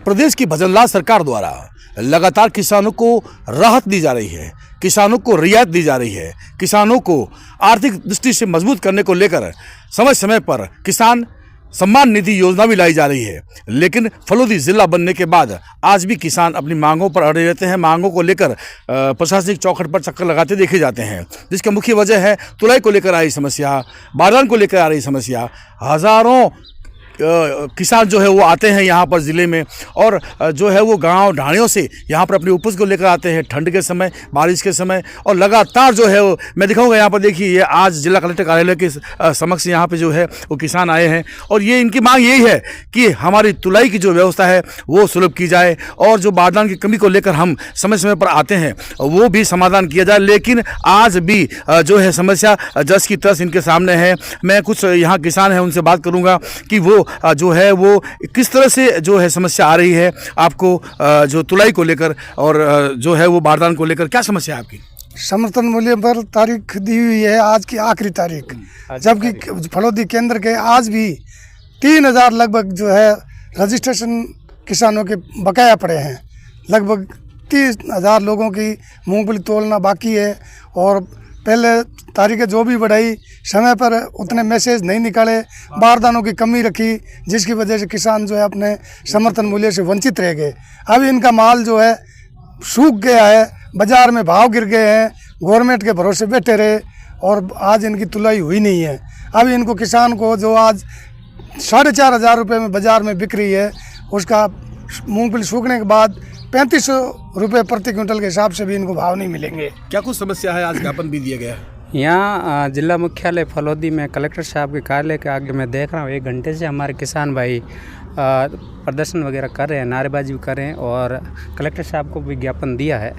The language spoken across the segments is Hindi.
प्रदेश की भजनलाल सरकार द्वारा लगातार किसानों को राहत दी जा रही है, किसानों को रियायत दी जा रही है, किसानों को आर्थिक दृष्टि से मजबूत करने को लेकर समय समय पर किसान सम्मान निधि योजना भी लाई जा रही है। लेकिन फलोदी जिला बनने के बाद आज भी किसान अपनी मांगों पर अड़े रहते हैं। मांगों को लेकर प्रशासनिक चौखट पर चक्कर लगाते देखे जाते हैं, जिसका मुख्य वजह है तुलाई को लेकर आई समस्या, बारदान को लेकर आ रही समस्या। हज़ारों किसान जो है वो आते हैं यहाँ पर ज़िले में और जो है वो गांव ढाणियों से यहाँ पर अपनी उपज को लेकर आते हैं ठंड के समय, बारिश के समय। और लगातार जो है वो मैं दिखाऊंगा यहाँ पर, देखिए ये आज जिला कलेक्टर कार्यालय के समक्ष यहाँ पे जो है वो किसान आए हैं और ये इनकी मांग यही है कि हमारी तुलाई की जो व्यवस्था है वो सुलभ की जाए और जो बारदान की कमी को लेकर हम समय समय पर आते हैं वो भी समाधान किया जाए। लेकिन आज भी जो है समस्या जस की तस इनके सामने है। मैं कुछ यहाँ किसान हैं उनसे बात करूँगा कि वो जो है वो किस तरह से जो है समस्या आ रही है आपको, जो तुलाई को लेकर और जो है वो बारदान को लेकर क्या समस्या है आपकी? समर्थन मूल्य पर तारीख दी हुई है आज की आखिरी तारीख, जबकि फलोदी केंद्र के आज भी 3000 लगभग जो है रजिस्ट्रेशन किसानों के बकाया पड़े हैं। लगभग 30,000 लोगों की मूंगफली तोलना बाकी है और पहले तारीखें जो भी बढ़ाई समय पर उतने मैसेज नहीं निकाले, बारदानों की कमी रखी, जिसकी वजह से किसान जो है अपने समर्थन मूल्य से वंचित रह गए। अभी इनका माल जो है सूख गया है, बाज़ार में भाव गिर गए हैं, गवर्नमेंट के भरोसे बैठे रहे और आज इनकी तुलाई हुई नहीं है। अभी इनको किसान को जो आज 4,500 रुपये में बाज़ार में बिक रही है, उसका मूंगफली सूखने के बाद 3500 रुपये प्रति क्विंटल के हिसाब से भी इनको भाव नहीं मिलेंगे। क्या कुछ समस्या है? आज ज्ञापन भी दिया गया है यहाँ जिला मुख्यालय फलोदी में कलेक्टर साहब के कार्यालय के आगे मैं देख रहा हूँ 1 घंटे से हमारे किसान भाई प्रदर्शन वगैरह कर रहे हैं, नारेबाजी कर रहे हैं और कलेक्टर साहब को विज्ञापन दिया है।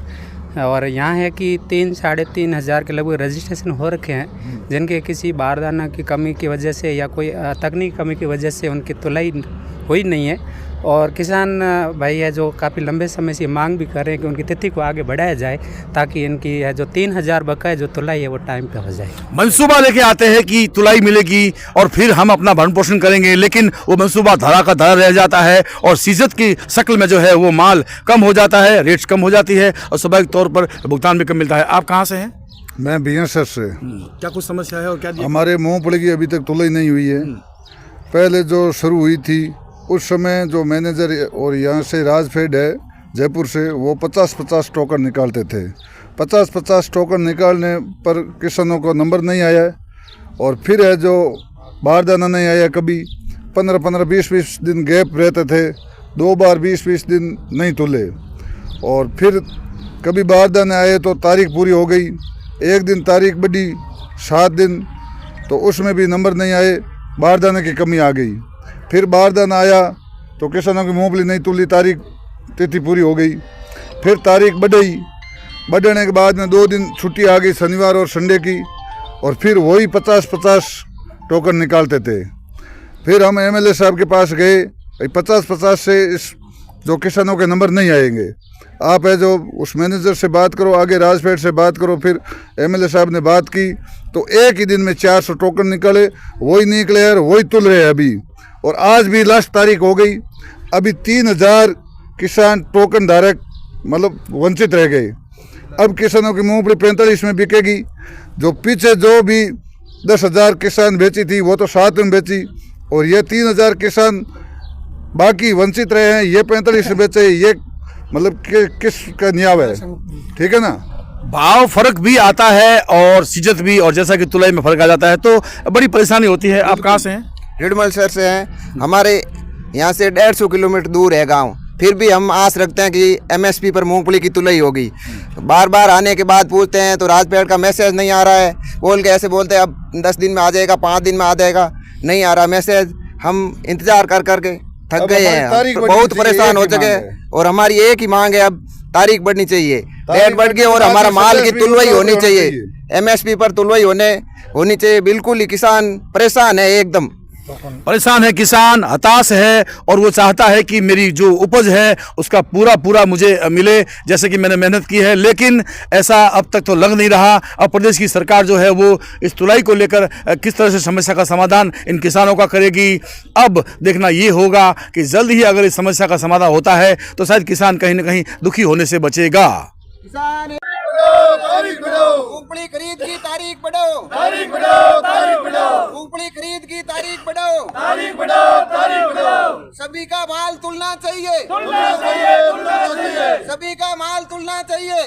और यहाँ है कि 3-3.5 हज़ार के लगभग रजिस्ट्रेशन हो रखे हैं, जिनके किसी बारदाना की कमी की वजह से या कोई तकनीकी कमी की वजह से उनकी तुलाई हुई नहीं है। और किसान भाई है जो काफ़ी लंबे समय से मांग भी कर रहे हैं कि उनकी तिथि को आगे बढ़ाया जाए ताकि इनकी है जो 3000 बकाया जो तुलाई है वो टाइम पे हो जाए। मंसूबा लेके आते हैं कि तुलाई मिलेगी और फिर हम अपना भरण पोषण करेंगे, लेकिन वो मंसूबा धरा का धरा रह जाता है और सीजत की शक्ल में जो है वो माल कम हो जाता है, रेट्स कम हो जाती है और स्वाभाविक तौर पर भुगतान भी कम मिलता है। आप कहाँ से हैं? मैं बीएसएफ से। क्या कुछ समस्या है और क्या? हमारे मूंगफली की अभी तक तुलाई नहीं हुई है। पहले जो शुरू हुई थी उस समय जो मैनेजर और यहाँ से राजफेड है जयपुर से, वो 50-50 टोकन निकालते थे। 50-50 टोकन निकालने पर किसानों को नंबर नहीं आया और फिर है जो बारदाना नहीं आया। कभी 15-15, 20-20 दिन गैप रहते थे, 2 बार 20-20 दिन नहीं तुले और फिर कभी बारदाना आए तो तारीख पूरी हो गई, 1 दिन तारीख बढ़ी 7 दिन, तो उसमें भी नंबर नहीं आए, बारदाने की कमी आ गई। फिर बारदाना आया तो किसानों की मूंगफली नहीं तुली, तारीख तिथि पूरी हो गई। फिर तारीख बढ़ी, बढ़ने के बाद में 2 दिन छुट्टी आ गई, शनिवार और संडे की, और फिर वही 50-50 टोकन निकालते थे। फिर हम एमएलए साहब के पास गए, 50-50 से इस जो किसानों के नंबर नहीं आएंगे, आप है जो उस मैनेजर से बात करो, आगे राजफेड से बात करो। फिर एमएलए साहब ने बात की तो एक ही दिन में 400 टोकन निकले, वही निकले और वही तुल रहे हैं अभी। और आज भी लास्ट तारीख हो गई, अभी 3000 किसान टोकन धारक मतलब वंचित रह गए। अब किसानों की मूंगफली 45 में बिकेगी। जो पीछे जो भी 10,000 किसान बेची थी वो तो 7 में बेची और ये 3000 किसान बाकी वंचित रहे हैं, ये 45 में बेचे। ये मतलब किसका न्याय है? ठीक है ना। भाव फर्क भी आता है और सीजत भी, और जैसा कि तुलाई में फर्क आ जाता है तो बड़ी परेशानी होती है। आप कहाँ से हैं? रिडमल शहर से हैं। हमारे यहाँ से 150 किलोमीटर दूर है गांव, फिर भी हम आस रखते हैं कि एमएसपी पर मूंगफली की तुलाई होगी। बार बार आने के बाद पूछते हैं तो राजपेट का मैसेज नहीं आ रहा है, बोल के ऐसे बोलते हैं अब 10 दिन में आ जाएगा, 5 दिन में आ जाएगा, नहीं आ रहा मैसेज। हम इंतजार कर करके थक गए हैं, बहुत परेशान हो चुके हैं और हमारी एक ही मांग है, अब तारीख बढ़नी चाहिए, रेट बढ़ गई और हमारा माल की तुलवाई होनी चाहिए, एमएसपी पर तुलवाई होनी चाहिए। बिल्कुल ही किसान परेशान है एकदम। परेशान है किसान, हताश है और वो चाहता है कि मेरी जो उपज है उसका पूरा मुझे मिले जैसे कि मैंने मेहनत की है, लेकिन ऐसा अब तक तो लग नहीं रहा। अब प्रदेश की सरकार जो है वो इस तुलाई को लेकर किस तरह से समस्या का समाधान इन किसानों का करेगी। अब देखना ये होगा कि जल्द ही अगर इस समस्या का समाधान होता है तो शायद किसान कहीं ना कहीं दुखी होने से बचेगा। किसान मूंगफली खरीद की तारीख बढ़ाओ, मूंगफली खरीद की तारीख बढ़ाओ, सभी का माल तुलना चाहिए, सभी का माल तुलना चाहिए।